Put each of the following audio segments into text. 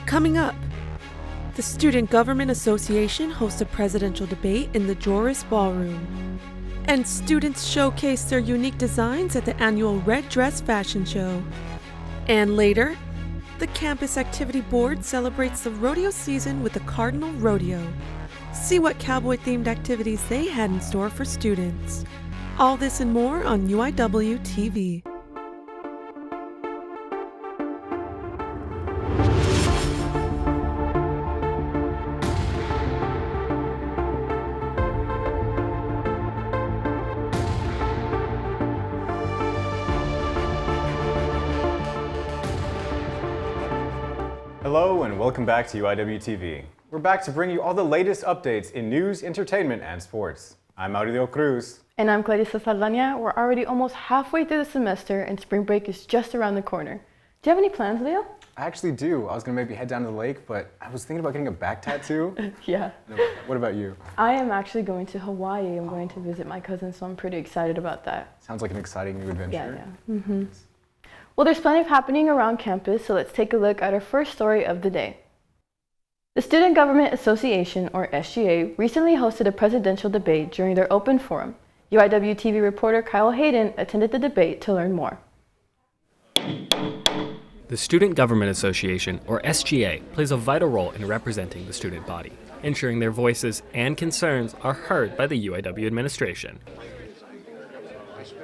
Coming up, the Student Government Association hosts a presidential debate in the Joris Ballroom. And students showcase their unique designs at the annual Red Dress Fashion Show. And later, the Campus Activity Board celebrates the rodeo season with the Cardinal Rodeo. See what cowboy-themed activities they had in store for students. All this and more on UIWtv. Hello and welcome back to UIWtv. We're back to bring you all the latest updates in news, entertainment, and sports. I'm Maurilio Cruz. And I'm Klarysa Saldana. We're already almost halfway through the semester and spring break is just around the corner. Do you have any plans, Leo? I actually do. I was going to maybe head down to the lake, but I was thinking about getting a back tattoo. Yeah. What about you? I am actually going to Hawaii. I'm going to visit my cousin, so I'm pretty excited about that. Sounds like an exciting new adventure. Yeah. Mm-hmm. Well, there's plenty of happening around campus, so let's take a look at our first story of the day. The Student Government Association, or SGA, recently hosted a presidential debate during their open forum. UIWtv reporter Kyle Hayden attended the debate to learn more. The Student Government Association, or SGA, plays a vital role in representing the student body, ensuring their voices and concerns are heard by the UIW administration.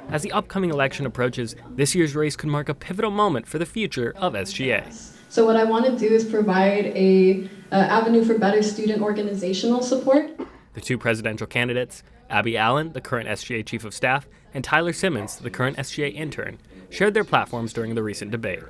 As the upcoming election approaches, this year's race could mark a pivotal moment for the future of SGA. So what I want to do is provide an avenue for better student organizational support. The two presidential candidates, Abby Allen, the current SGA Chief of Staff, and Tyler Simmons, the current SGA Intern, shared their platforms during the recent debate.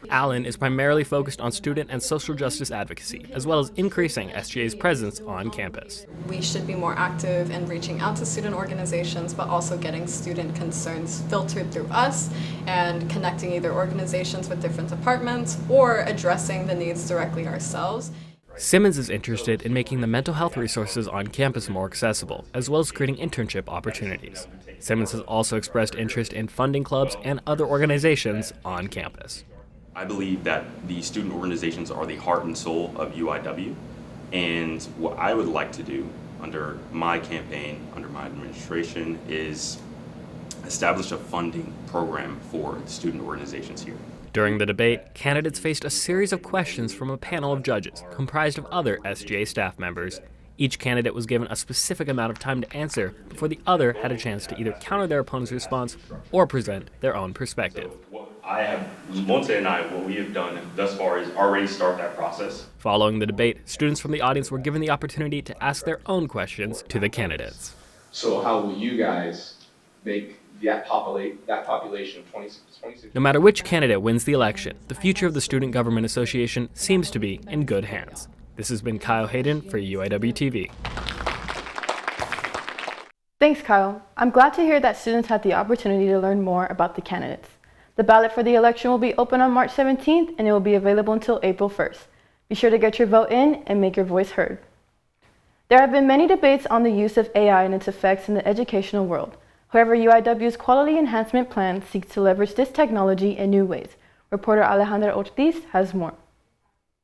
Allen is primarily focused on student and social justice advocacy, as well as increasing SGA's presence on campus. We should be more active in reaching out to student organizations, but also getting student concerns filtered through us and connecting either organizations with different departments or addressing the needs directly ourselves. Simmons is interested in making the mental health resources on campus more accessible, as well as creating internship opportunities. Simmons has also expressed interest in funding clubs and other organizations on campus. I believe that the student organizations are the heart and soul of UIW, and what I would like to do under my campaign, under my administration, is establish a funding program for the student organizations here. During the debate, candidates faced a series of questions from a panel of judges comprised of other SGA staff members. Each candidate was given a specific amount of time to answer before the other had a chance to either counter their opponent's response or present their own perspective. Monte and I, what we have done thus far is already start that process. Following the debate, students from the audience were given the opportunity to ask their own questions to the candidates. So how will you guys make that population of 26? No matter which candidate wins the election, the future of the Student Government Association seems to be in good hands. This has been Kyle Hayden for UIWtv. Thanks, Kyle. I'm glad to hear that students had the opportunity to learn more about the candidates. The ballot for the election will be open on March 17th and it will be available until April 1st. Be sure to get your vote in and make your voice heard. There have been many debates on the use of AI and its effects in the educational world. However, UIW's Quality Enhancement Plan seeks to leverage this technology in new ways. Reporter Alejandra Ortiz has more.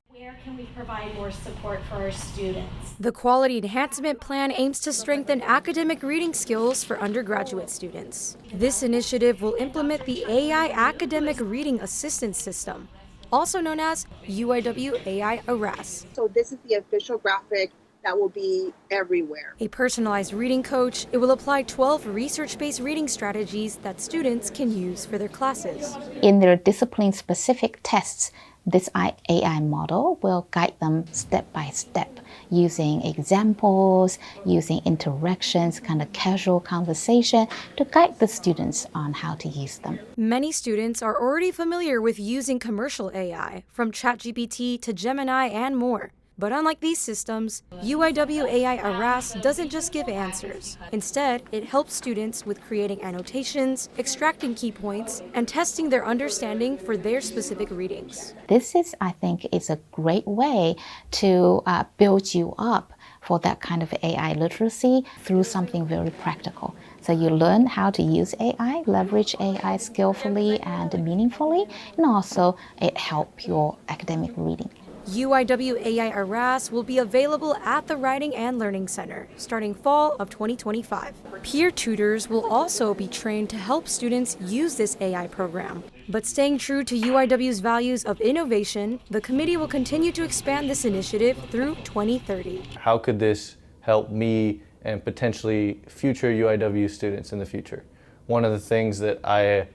Where can we provide more support for our students? The Quality Enhancement Plan aims to strengthen academic reading skills for undergraduate students. This initiative will implement the AI Academic Reading Assistance System, also known as UIW AI ARAS. So this is the official graphic that will be everywhere. A personalized reading coach, it will apply 12 research-based reading strategies that students can use for their classes. In their discipline-specific tests, this AI model will guide them step by step, using examples, using interactions, kind of casual conversation to guide the students on how to use them. Many students are already familiar with using commercial AI, from ChatGPT to Gemini and more. But unlike these systems, UIW AI ARAS doesn't just give answers. Instead, it helps students with creating annotations, extracting key points, and testing their understanding for their specific readings. This is, I think, is a great way to build you up for that kind of AI literacy through something very practical. So you learn how to use AI, leverage AI skillfully and meaningfully, and also it helps your academic reading. UIW AI Arras will be available at the Writing and Learning Center starting fall of 2025. Peer tutors will also be trained to help students use this AI program. But staying true to UIW's values of innovation, the committee will continue to expand this initiative through 2030. How could this help me and potentially future UIW students in the future? One of the things that I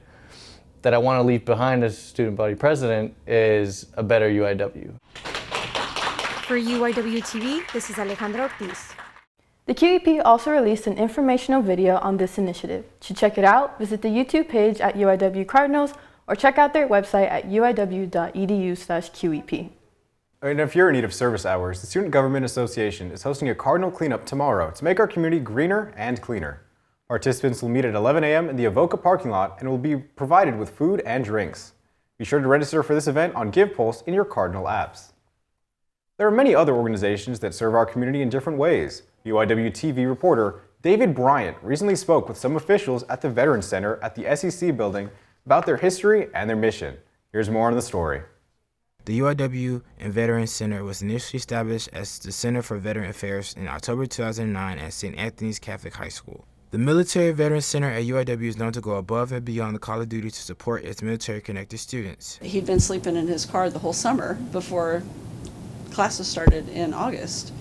want to leave behind as student body president is a better UIW. For UIWtv, this is Alejandra Ortiz. The QEP also released an informational video on this initiative. To check it out, visit the YouTube page at UIW Cardinals or check out their website at uiw.edu/QEP. And if you're in need of service hours, the Student Government Association is hosting a Cardinal cleanup tomorrow to make our community greener and cleaner. Participants will meet at 11 a.m. in the Avoca parking lot and will be provided with food and drinks. Be sure to register for this event on GivePulse in your Cardinal apps. There are many other organizations that serve our community in different ways. UIWtv reporter David Bryant recently spoke with some officials at the Veterans Center at the SEC building about their history and their mission. Here's more on the story. The UIW and Veterans Center was initially established as the Center for Veteran Affairs in October 2009 at St. Anthony's Catholic High School. The Military Veterans Center at UIW is known to go above and beyond the call of duty to support its military-connected students. He'd been sleeping in his car the whole summer before classes started in August.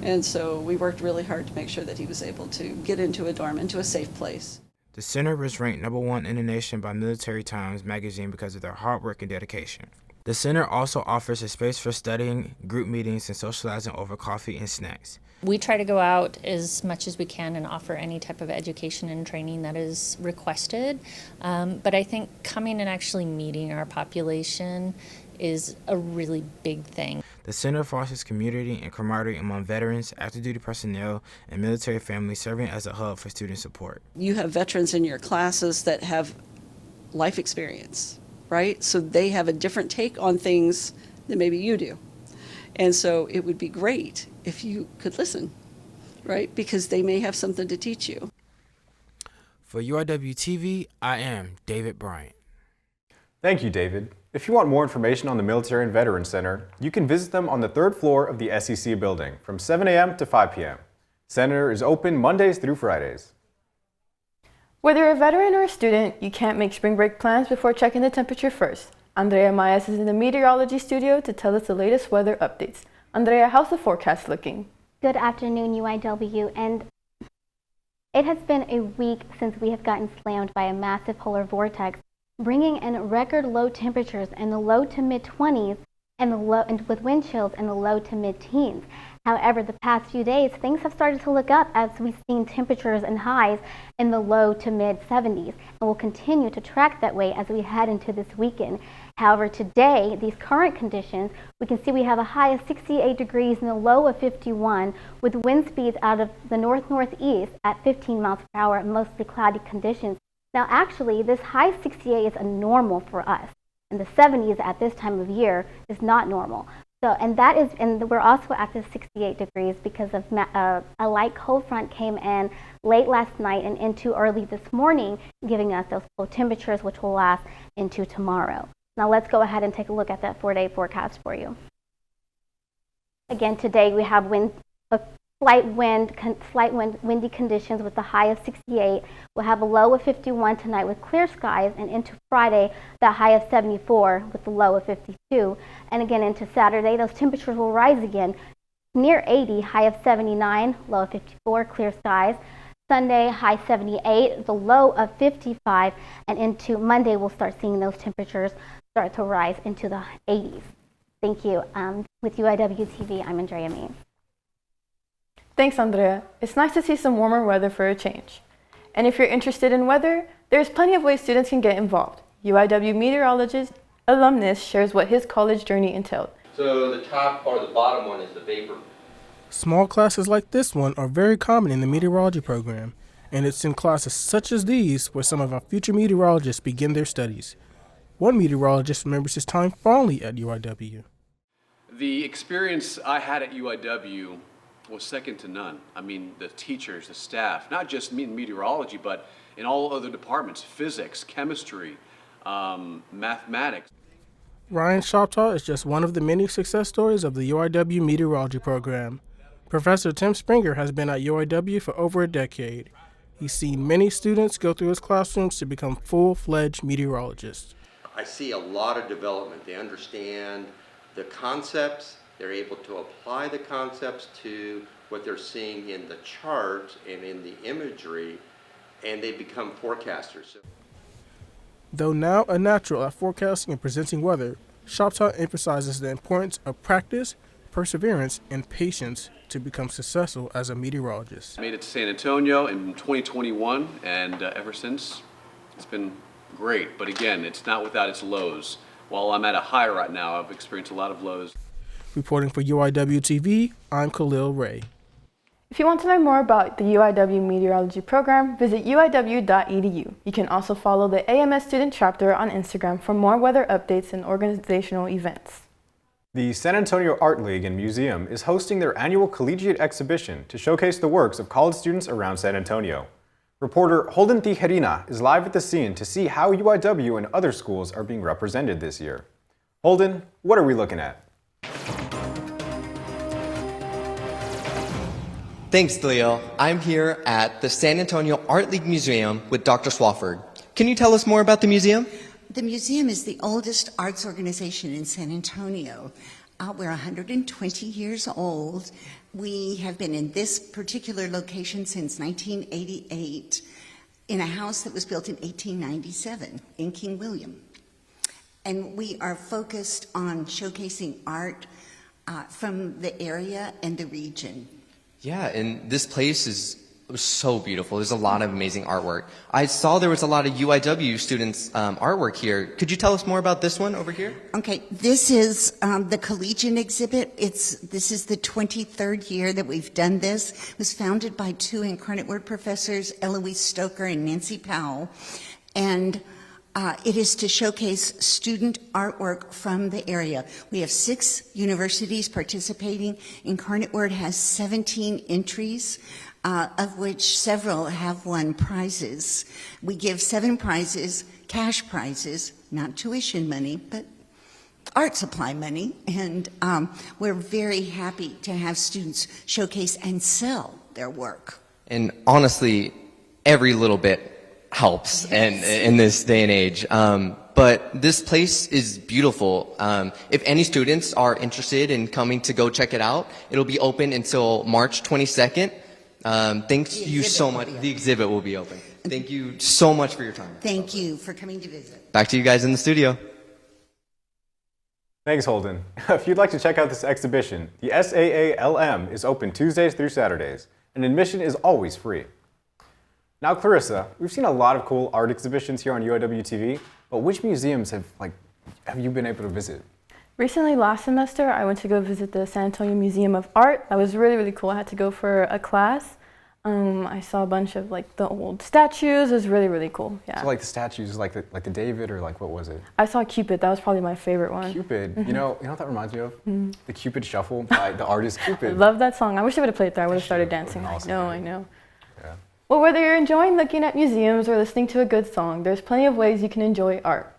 And so we worked really hard to make sure that he was able to get into a dorm, into a safe place. The center was ranked #1 in the nation by Military Times magazine because of their hard work and dedication. The center also offers a space for studying, group meetings, and socializing over coffee and snacks. We try to go out as much as we can and offer any type of education and training that is requested. But I think coming and actually meeting our population is a really big thing. The center fosters community and camaraderie among veterans, active duty personnel, and military families, serving as a hub for student support. You have veterans in your classes that have life experience, right? So they have a different take on things than maybe you do. And so it would be great if you could listen, right? Because they may have something to teach you. For UIWtv, I am David Bryant. Thank you, David. If you want more information on the Military and Veterans Center, you can visit them on the 3rd floor of the SEC building from 7 a.m. to 5 p.m. Center is open Mondays through Fridays. Whether you're a veteran or a student, you can't make spring break plans before checking the temperature first. Andrea Maes is in the meteorology studio to tell us the latest weather updates. Andrea, how's the forecast looking? Good afternoon, UIW, and it has been a week since we have gotten slammed by a massive polar vortex, bringing in record low temperatures in the low to mid 20s and with wind chills in the low to mid teens. However, the past few days, things have started to look up as we've seen temperatures and highs in the low to mid 70s, and will continue to track that way as we head into this weekend. However, today, these current conditions, we can see we have a high of 68 degrees and a low of 51, with wind speeds out of the north-northeast at 15 miles per hour and mostly cloudy conditions. Now, actually, this high 68 is a normal for us, and the 70s at this time of year is not normal. So, and we're also at the 68 degrees because of a light cold front came in late last night and into early this morning, giving us those cold temperatures, which will last into tomorrow. Now let's go ahead and take a look at that 4-day forecast for you. Again, today we have slight windy conditions with a high of 68. We'll have a low of 51 tonight with clear skies, and into Friday, the high of 74 with the low of 52. And again, into Saturday, those temperatures will rise again, near 80, high of 79, low of 54, clear skies. Sunday, high 78, the low of 55, and into Monday, we'll start seeing those temperatures start to rise into the 80s. Thank you. With UIWtv, I'm Andrea. Thanks, Andrea. It's nice to see some warmer weather for a change. And if you're interested in weather, there's plenty of ways students can get involved. UIW meteorologist alumnus shares what his college journey entailed. So the top or the bottom one is the vapor. Small classes like this one are very common in the meteorology program, and it's in classes such as these where some of our future meteorologists begin their studies. One meteorologist remembers his time fondly at UIW. The experience I had at UIW was second to none. I mean, the teachers, the staff, not just in meteorology, but in all other departments, physics, chemistry, mathematics. Ryan's shop talk is just one of the many success stories of the UIW Meteorology program. Professor Tim Springer has been at UIW for over a decade. He's seen many students go through his classrooms to become full-fledged meteorologists. I see a lot of development. They understand the concepts, they're able to apply the concepts to what they're seeing in the charts and in the imagery, and they become forecasters. Though now a natural at forecasting and presenting weather, Shop Talk emphasizes the importance of practice, perseverance, and patience to become successful as a meteorologist. I made it to San Antonio in 2021, and ever since, it's been great. But again, it's not without its lows. While I'm at a high right now, I've experienced a lot of lows. Reporting for UIWtv, I'm Khalil Ray. If you want to learn more about the UIW Meteorology program, visit UIW.edu. You can also follow the AMS student chapter on Instagram for more weather updates and organizational events. The San Antonio Art League and Museum is hosting their annual collegiate exhibition to showcase the works of college students around San Antonio. Reporter Holden Tijerina is live at the scene to see how UIW and other schools are being represented this year. Holden, what are we looking at? Thanks, Leo. I'm here at the San Antonio Art League Museum with Dr. Swafford. Can you tell us more about the museum? The museum is the oldest arts organization in San Antonio. We're 120 years old. We have been in this particular location since 1988 in a house that was built in 1897 in King William. And we are focused on showcasing art from the area and the region. Yeah, and this place is so beautiful. There's a lot of amazing artwork. I saw there was a lot of UIW students' artwork here. Could you tell us more about this one over here? Okay, this is the collegiate exhibit. This is the 23rd year that we've done this. It was founded by two Incarnate Word professors, Eloise Stoker and Nancy Powell. And it is to showcase student artwork from the area. We have 6 universities participating. Incarnate Word has 17 entries, of which several have won prizes. We give 7 prizes, cash prizes, not tuition money, but art supply money. And we're very happy to have students showcase and sell their work. And honestly, every little bit helps in this day and age. But this place is beautiful. If any students are interested in coming to go check it out, it'll be open until March 22nd. Thank you so much. The exhibit will be open. Thank you so much for your time. Thank you for coming to visit. Back to you guys in the studio. Thanks, Holden. If you'd like to check out this exhibition, the SAALM is open Tuesdays through Saturdays, and admission is always free. Now, Klarysa, we've seen a lot of cool art exhibitions here on UIWtv, but which museums have you been able to visit? Recently, last semester, I went to go visit the San Antonio Museum of Art. That was really, really cool. I had to go for a class. I saw a bunch of the old statues. It was really, really cool. Yeah. So the statues, like the David, or what was it? I saw Cupid. That was probably my favorite one. Cupid. Mm-hmm. You know what that reminds me of? Mm-hmm. The Cupid Shuffle by the artist Cupid. I love that song. I wish I would have played there. I would have started dancing. Awesome. I know. Yeah. Well, whether you're enjoying looking at museums or listening to a good song, there's plenty of ways you can enjoy art.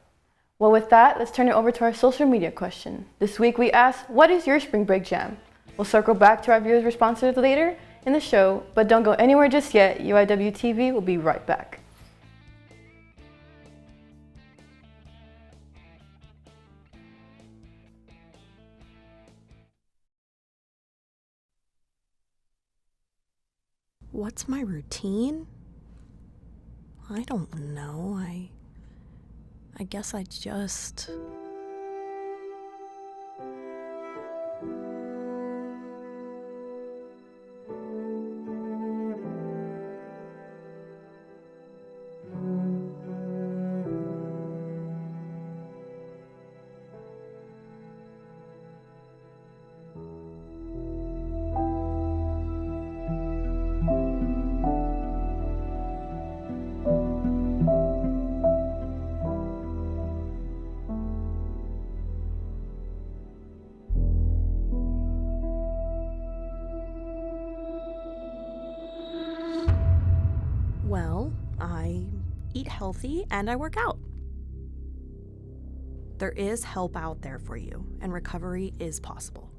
Well, with that, let's turn it over to our social media question. This week we asked, what is your spring break jam? We'll circle back to our viewers' responses later in the show, but don't go anywhere just yet. UIWtv will be right back. What's my routine? I don't know. I guess I just... Well, I eat healthy and I work out. There is help out there for you, and recovery is possible.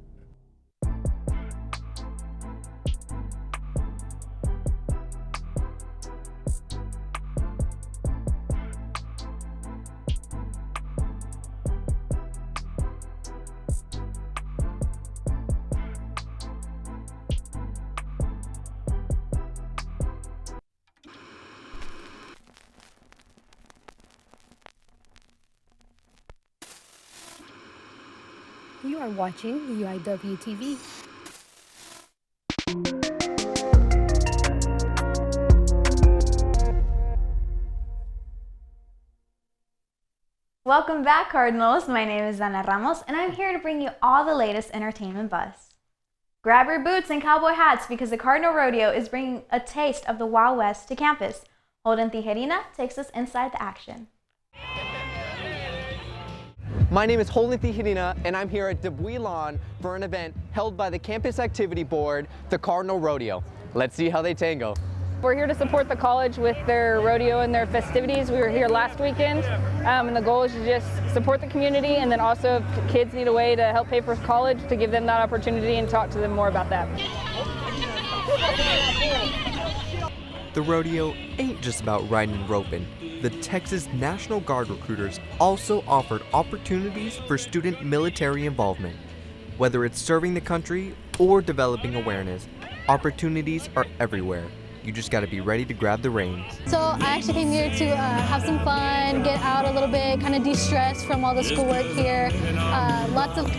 You are watching UIWtv. Welcome back, Cardinals. My name is Danna Ramos, and I'm here to bring you all the latest entertainment buzz. Grab your boots and cowboy hats because the Cardinal Rodeo is bringing a taste of the Wild West to campus. Holden Tijerina takes us inside the action. My name is Holden Tijerina, and I'm here at Dubuis Lawn for an event held by the Campus Activity Board, the Cardinal Rodeo. Let's see how they tango. We're here to support the college with their rodeo and their festivities. We were here last weekend, and the goal is to just support the community, and then also if kids need a way to help pay for college, to give them that opportunity and talk to them more about that. The rodeo ain't just about riding and roping. The Texas National Guard recruiters also offered opportunities for student military involvement. Whether it's serving the country or developing awareness, opportunities are everywhere. You just gotta be ready to grab the reins. So I actually came here to have some fun, get out a little bit, kind of de-stress from all the schoolwork here. Lots of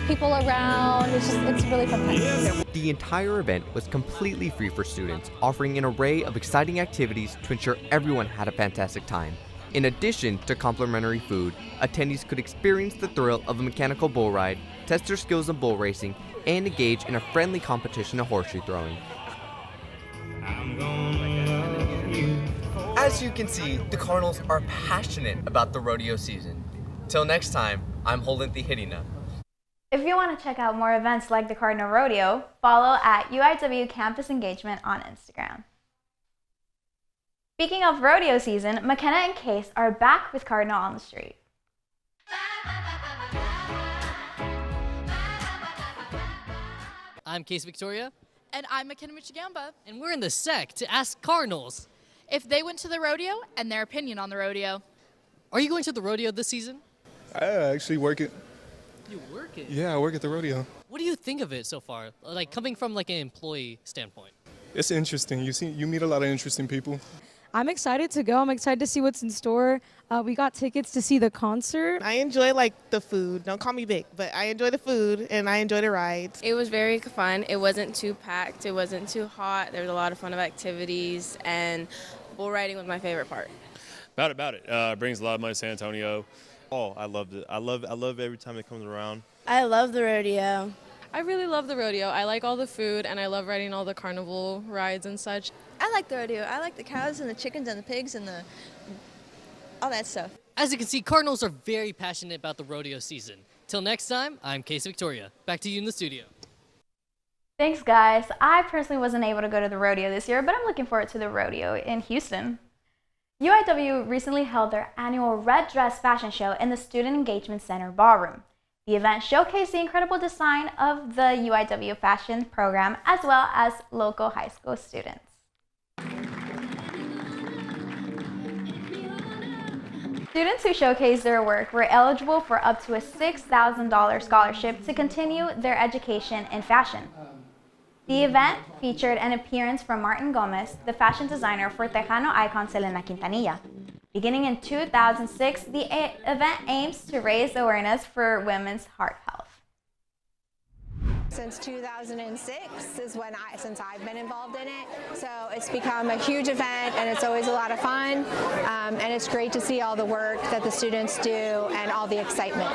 people around. It's really fun time. The entire event was completely free for students, offering an array of exciting activities to ensure everyone had a fantastic time. In addition to complimentary food, attendees could experience the thrill of a mechanical bull ride, test their skills in bull racing, and engage in a friendly competition of horseshoe throwing. As you can see, the Cardinals are passionate about the rodeo season. Till next time, I'm Holden Tijerina. If you want to check out more events like the Cardinal Rodeo, follow at UIW Campus Engagement on Instagram. Speaking of rodeo season, McKenna and Kase are back with Cardinal on the Street. I'm Kase Victoria. And I'm McKenna Moczygemba. And we're in the SEC to ask Cardinals if they went to the rodeo and their opinion on the rodeo. Are you going to the rodeo this season? I actually work it. You work it? Yeah, I work at the rodeo. What do you think of it so far? Like coming from an employee standpoint. It's interesting. You meet a lot of interesting people. I'm excited to go. I'm excited to see what's in store. We got tickets to see the concert. I enjoy the food. Don't call me big, but I enjoy the food and I enjoy the rides. It was very fun. It wasn't too packed. It wasn't too hot. There was a lot of fun activities, and bull riding was my favorite part. About it. It brings a lot of money to San Antonio. Oh, I loved it. I love every time it comes around. I love the rodeo. I really love the rodeo. I like all the food, and I love riding all the carnival rides and such. I like the rodeo. I like the cows and the chickens and the pigs and all that stuff. As you can see, Cardinals are very passionate about the rodeo season. Till next time, I'm Kase Victoria. Back to you in the studio. Thanks, guys. I personally wasn't able to go to the rodeo this year, but I'm looking forward to the rodeo in Houston. UIW recently held their annual Red Dress Fashion Show in the Student Engagement Center Ballroom. The event showcased the incredible design of the UIW fashion program as well as local high school students. Students who showcased their work were eligible for up to a $6,000 scholarship to continue their education in fashion. The event featured an appearance from Martin Gomez, the fashion designer for Tejano icon Selena Quintanilla. Beginning in 2006, the event aims to raise awareness for women's heart health. Since 2006 is since I've been involved in it. So it's become a huge event and it's always a lot of fun. And it's great to see all the work that the students do and all the excitement.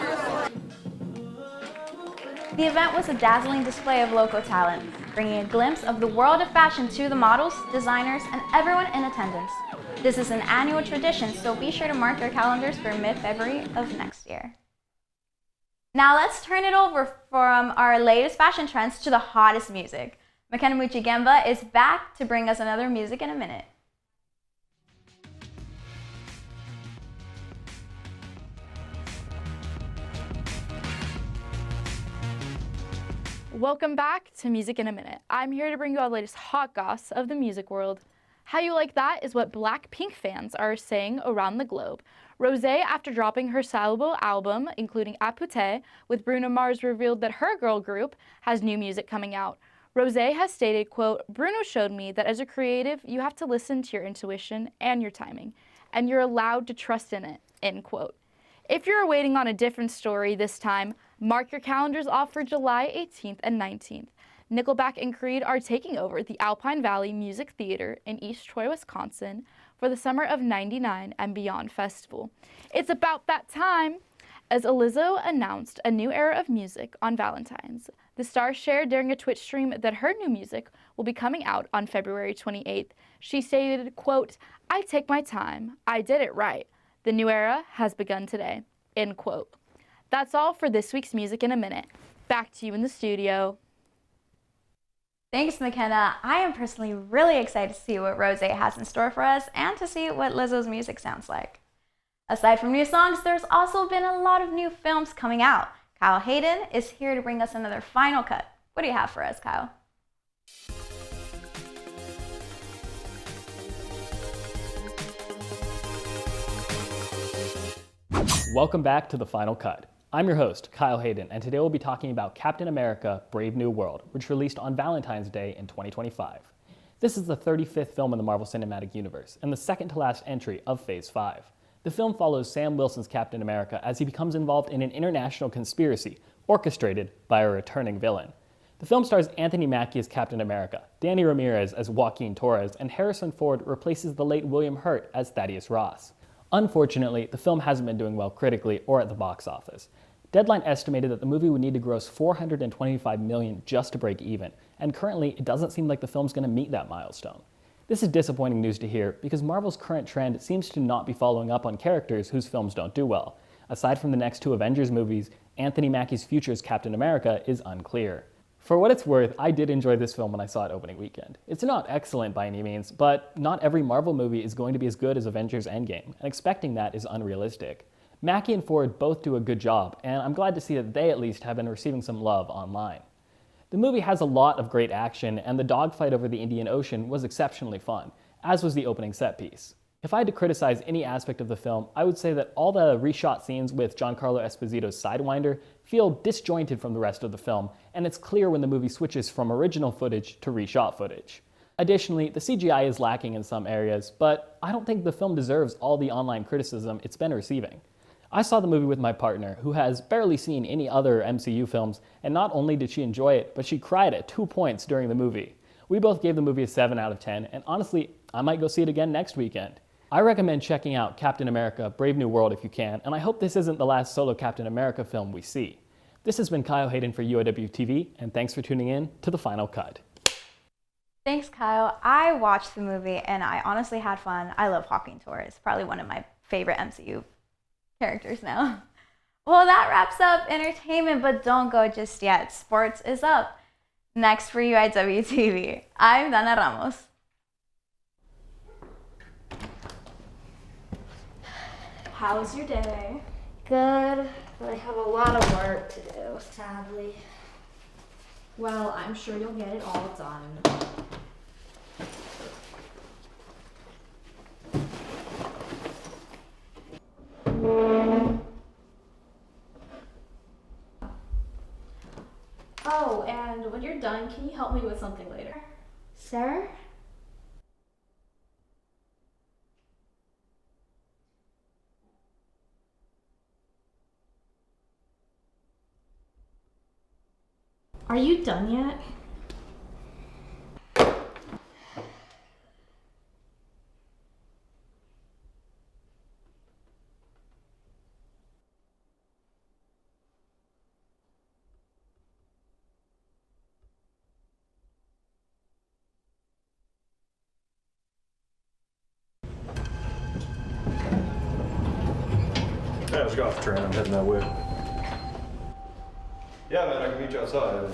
The event was a dazzling display of local talent, bringing a glimpse of the world of fashion to the models, designers, and everyone in attendance. This is an annual tradition, so be sure to mark your calendars for mid-February of next year. Now let's turn it over from our latest fashion trends to the hottest music. McKenna Moczygemba is back to bring us another Music in a Minute. Welcome back to Music in a Minute. I'm here to bring you all the latest hot goss of the music world. How you like that is what Blackpink fans are saying around the globe. Rosé, after dropping her solo album, including Apute, with Bruno Mars, revealed that her girl group has new music coming out. Rosé has stated, quote, "Bruno showed me that as a creative, you have to listen to your intuition and your timing, and you're allowed to trust in it," end quote. If you're waiting on a different story this time, mark your calendars off for July 18th and 19th. Nickelback and Creed are taking over the Alpine Valley Music Theater in East Troy, Wisconsin for the Summer of '99 and Beyond Festival. It's about that time, as Lizzo announced a new era of music on Valentine's. The star shared during a Twitch stream that her new music will be coming out on February 28th. She stated, quote, "I take my time. I did it right. The new era has begun today," end quote. That's all for this week's Music in a Minute. Back to you in the studio. Thanks, McKenna. I am personally really excited to see what Rosé has in store for us and to see what Lizzo's music sounds like. Aside from new songs, there's also been a lot of new films coming out. Kyle Hayden is here to bring us another final cut. What do you have for us, Kyle? Welcome back to The Final Cut. I'm your host, Kyle Hayden, and today we'll be talking about Captain America: Brave New World, which released on Valentine's Day in 2025. This is the 35th film in the Marvel Cinematic Universe, and the second to last entry of Phase 5. The film follows Sam Wilson's Captain America as he becomes involved in an international conspiracy orchestrated by a returning villain. The film stars Anthony Mackie as Captain America, Danny Ramirez as Joaquin Torres, and Harrison Ford replaces the late William Hurt as Thaddeus Ross. Unfortunately, the film hasn't been doing well critically or at the box office. Deadline estimated that the movie would need to gross $425 million just to break even, and currently it doesn't seem like the film's going to meet that milestone. This is disappointing news to hear because Marvel's current trend seems to not be following up on characters whose films don't do well. Aside from the next two Avengers movies, Anthony Mackie's future as Captain America is unclear. For what it's worth, I did enjoy this film when I saw it opening weekend. It's not excellent by any means, but not every Marvel movie is going to be as good as Avengers Endgame, and expecting that is unrealistic. Mackie and Ford both do a good job, and I'm glad to see that they at least have been receiving some love online. The movie has a lot of great action, and the dogfight over the Indian Ocean was exceptionally fun, as was the opening set piece. If I had to criticize any aspect of the film, I would say that all the reshot scenes with Giancarlo Esposito's Sidewinder feel disjointed from the rest of the film, and it's clear when the movie switches from original footage to reshot footage. Additionally, the CGI is lacking in some areas, but I don't think the film deserves all the online criticism it's been receiving. I saw the movie with my partner, who has barely seen any other MCU films, and not only did she enjoy it, but she cried at 2 points during the movie. We both gave the movie a 7 out of 10, and honestly, I might go see it again next weekend. I recommend checking out Captain America: Brave New World if you can, and I hope this isn't the last solo Captain America film we see. This has been Kyle Hayden for UIWtv, and thanks for tuning in to The Final Cut. Thanks, Kyle. I watched the movie and I honestly had fun. I love Joaquin Torres, probably one of my favorite MCU characters now. Well, that wraps up entertainment, but don't go just yet. Sports is up. Next for UIWtv, I'm Danna Ramos. How was your day? Good, but I have a lot of work to do, sadly. Well, I'm sure you'll get it all done. Oh, and when you're done, can you help me with something later? Sir? Are you done yet? Yeah, let's go off the train. I'm heading that way. Yeah, man, I can meet you outside.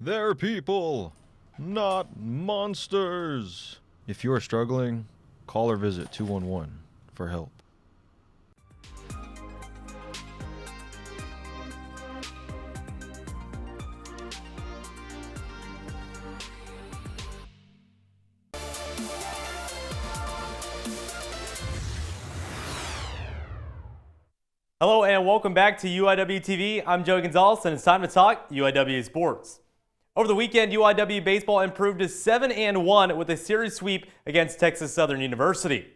They're people, not monsters. If you're struggling, call or visit 211 for help. Hello and welcome back to UIWtv. I'm Joe Gonzales and it's time to talk UIW sports. Over the weekend, UIW baseball improved to 7-1 with a series sweep against Texas Southern University.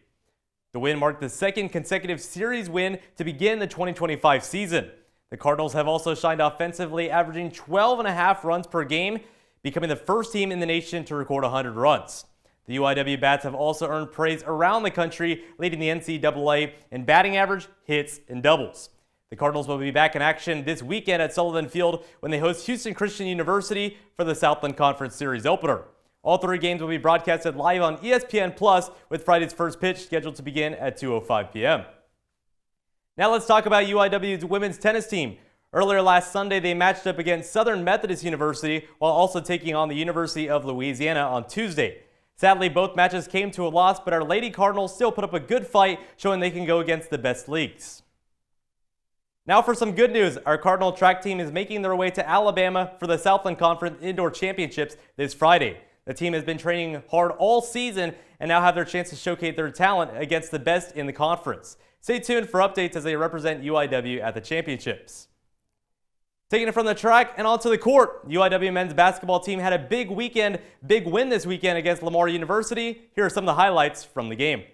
The win marked the second consecutive series win to begin the 2025 season. The Cardinals have also shined offensively, averaging 12.5 runs per game, becoming the first team in the nation to record 100 runs. The UIW Bats have also earned praise around the country, leading the NCAA in batting average, hits, and doubles. The Cardinals will be back in action this weekend at Sullivan Field when they host Houston Christian University for the Southland Conference Series opener. All three games will be broadcasted live on ESPN Plus, with Friday's first pitch scheduled to begin at 2:05 p.m. Now let's talk about UIW's women's tennis team. Earlier last Sunday, they matched up against Southern Methodist University while also taking on the University of Louisiana on Tuesday. Sadly, both matches came to a loss, but our Lady Cardinals still put up a good fight, showing they can go against the best leagues. Now for some good news. Our Cardinal track team is making their way to Alabama for the Southland Conference Indoor Championships this Friday. The team has been training hard all season and now have their chance to showcase their talent against the best in the conference. Stay tuned for updates as they represent UIW at the championships. Taking it from the track and onto the court, UIW men's basketball team had a big win this weekend against Lamar University. Here are some of the highlights from the game.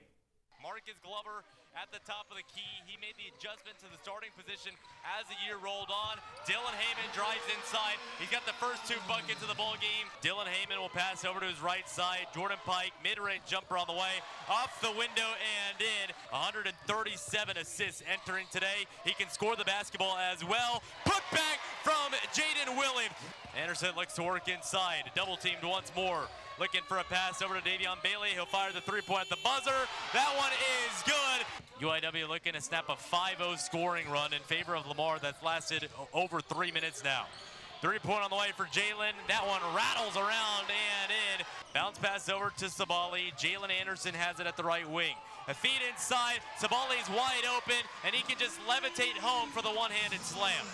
At the top of the key, he made the adjustment to the starting position as the year rolled on. Dylan Heyman drives inside. He's got the first two buckets of the ball game. Dylan Heyman will pass over to his right side. Jordan Pike, mid-range jumper on the way, off the window and in. 137 assists entering today. He can score the basketball as well. Put back from Jaden Williams. Anderson looks to work inside, double teamed once more. Looking for a pass over to Davion Bailey. He'll fire the three-point at the buzzer. That one is good. UIW looking to snap a 5-0 scoring run in favor of Lamar that's lasted over 3 minutes now. Three-point on the way for Jalen. That one rattles around and in. Bounce pass over to Sabali. Jalen Anderson has it at the right wing. A feed inside. Sabali's wide open, and he can just levitate home for the one-handed slam.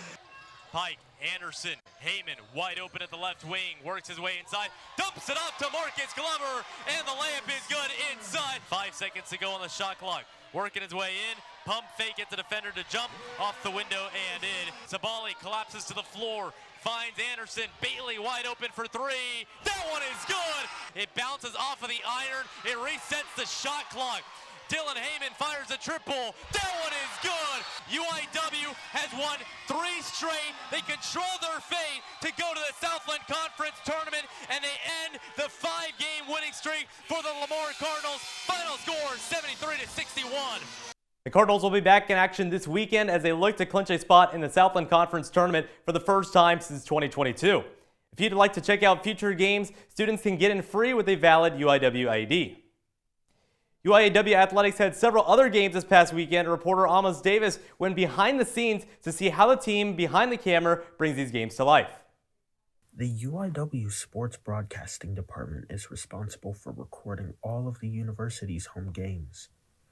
Pike, Anderson, Heyman, wide open at the left wing, works his way inside, dumps it off to Marcus Glover, and the layup is good inside. 5 seconds to go on the shot clock. Working his way in, pump fake at the defender to jump, off the window and in. Sabali collapses to the floor, finds Anderson, Bailey wide open for three. That one is good. It bounces off of the iron, it resets the shot clock. Dylan Heyman fires a triple. That one is good. UIW has won 3 straight. They control their fate to go to the Southland Conference Tournament, and they end the 5-game winning streak for the Lamar Cardinals. Final score 73-61. The Cardinals will be back in action this weekend as they look to clinch a spot in the Southland Conference Tournament for the first time since 2022. If you'd like to check out future games, students can get in free with a valid UIW ID. UIW Athletics had several other games this past weekend. Reporter Amos Davis went behind the scenes to see how the team behind the camera brings these games to life. The UIW Sports Broadcasting Department is responsible for recording all of the university's home games.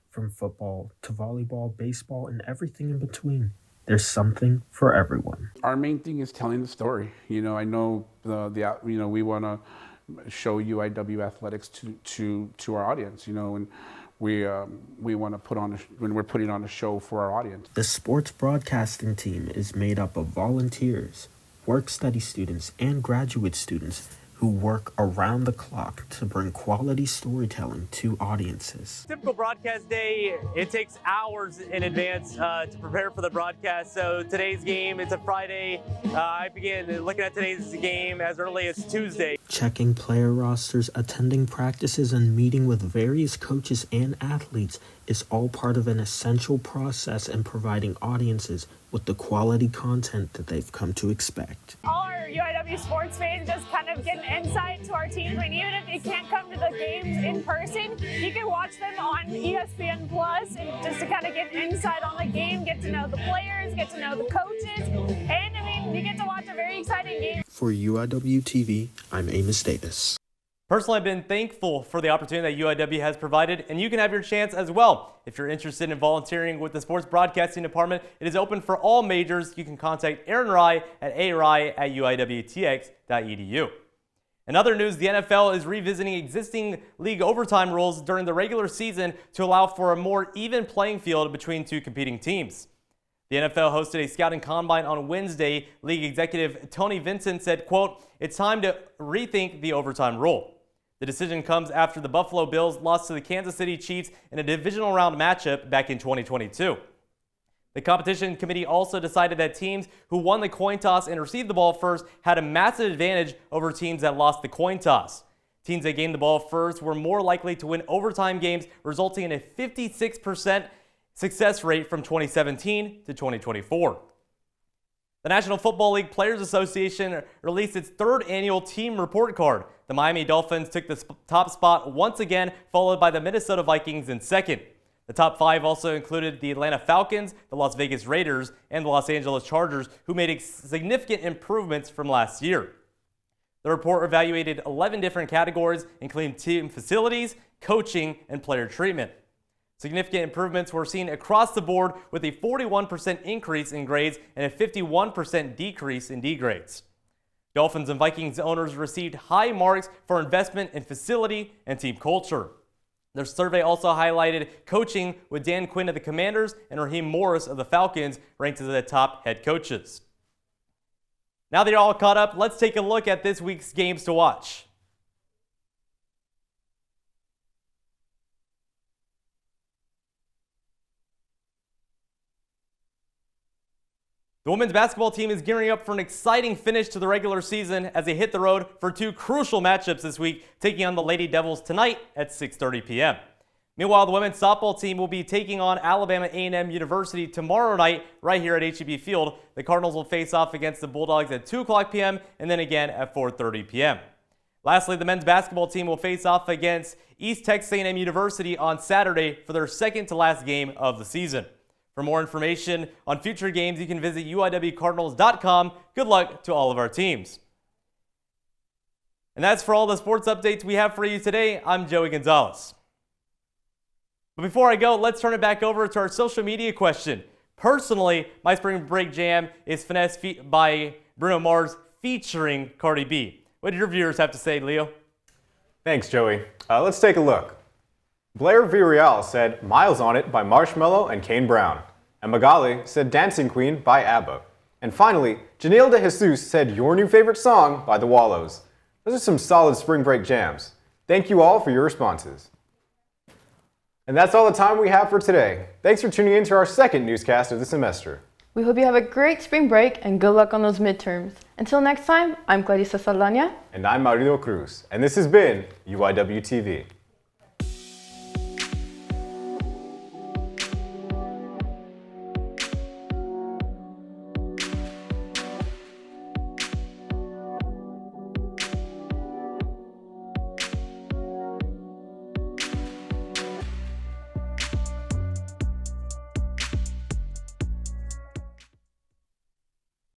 From football to volleyball, baseball, and everything in between. There's something for everyone. Our main thing is telling the story. I know we want to show UIW athletics to our audience, and we want to put on when we're putting on a show for our audience. The sports broadcasting team is made up of volunteers, work-study students, and graduate students who work around the clock to bring quality storytelling to audiences. Typical broadcast day, it takes hours in advance to prepare for the broadcast. So today's game, it's a Friday. I began looking at today's game as early as Tuesday. Checking player rosters, attending practices, and meeting with various coaches and athletes is all part of an essential process in providing audiences with the quality content that they've come to expect. All our UIW sports fans just kind of get an insight to our teams. I mean, even if you can't come to the games in person, you can watch them on ESPN Plus, and just to kind of get an insight on the game, get to know the players, get to know the coaches, and I mean, you get to watch a very exciting game. For UIWtv, I'm Amos Davis. Personally, I've been thankful for the opportunity that UIW has provided, and you can have your chance as well. If you're interested in volunteering with the Sports Broadcasting Department, it is open for all majors. You can contact Aaron Rye at arai@uiwtx.edu. In other news, the NFL is revisiting existing league overtime rules during the regular season to allow for a more even playing field between two competing teams. The NFL hosted a scouting combine on Wednesday. League executive Tony Vincent said, quote, "It's time to rethink the overtime rule." The decision comes after the Buffalo Bills lost to the Kansas City Chiefs in a divisional round matchup back in 2022. The competition committee also decided that teams who won the coin toss and received the ball first had a massive advantage over teams that lost the coin toss. Teams that gained the ball first were more likely to win overtime games, resulting in a 56% success rate from 2017 to 2024. The National Football League Players Association released its third annual team report card. The Miami Dolphins took the top spot once again, followed by the Minnesota Vikings in second. The top five also included the Atlanta Falcons, the Las Vegas Raiders, and the Los Angeles Chargers, who made significant improvements from last year. The report evaluated 11 different categories, including team facilities, coaching, and player treatment. Significant improvements were seen across the board, with a 41% increase in grades and a 51% decrease in D grades. Dolphins and Vikings owners received high marks for investment in facility and team culture. Their survey also highlighted coaching, with Dan Quinn of the Commanders and Raheem Morris of the Falcons ranked as the top head coaches. Now that you're all caught up, let's take a look at this week's games to watch. The women's basketball team is gearing up for an exciting finish to the regular season as they hit the road for two crucial matchups this week, taking on the Lady Devils tonight at 6:30 p.m. Meanwhile, the women's softball team will be taking on Alabama A&M University tomorrow night right here at HEB Field. The Cardinals will face off against the Bulldogs at 2 o'clock p.m. and then again at 4:30 p.m. Lastly, the men's basketball team will face off against East Texas A&M University on Saturday for their second to last game of the season. For more information on future games, you can visit UIWcardinals.com. Good luck to all of our teams. And that's for all the sports updates we have for you today. I'm Joey Gonzales. But before I go, let's turn it back over to our social media question. Personally, my spring break jam is Finesse by Bruno Mars featuring Cardi B. What do your viewers have to say, Leo? Thanks, Joey. Let's take a look. Blair Villarreal said Miles on It by Marshmello and Kane Brown. And Magali said Dancing Queen by ABBA. And finally, Janelle De Jesus said Your New Favorite Song by The Wallows. Those are some solid spring break jams. Thank you all for your responses. And that's all the time we have for today. Thanks for tuning in to our second newscast of the semester. We hope you have a great spring break and good luck on those midterms. Until next time, I'm Klarysa Saldana. And I'm Maurilio Cruz. And this has been UIWtv.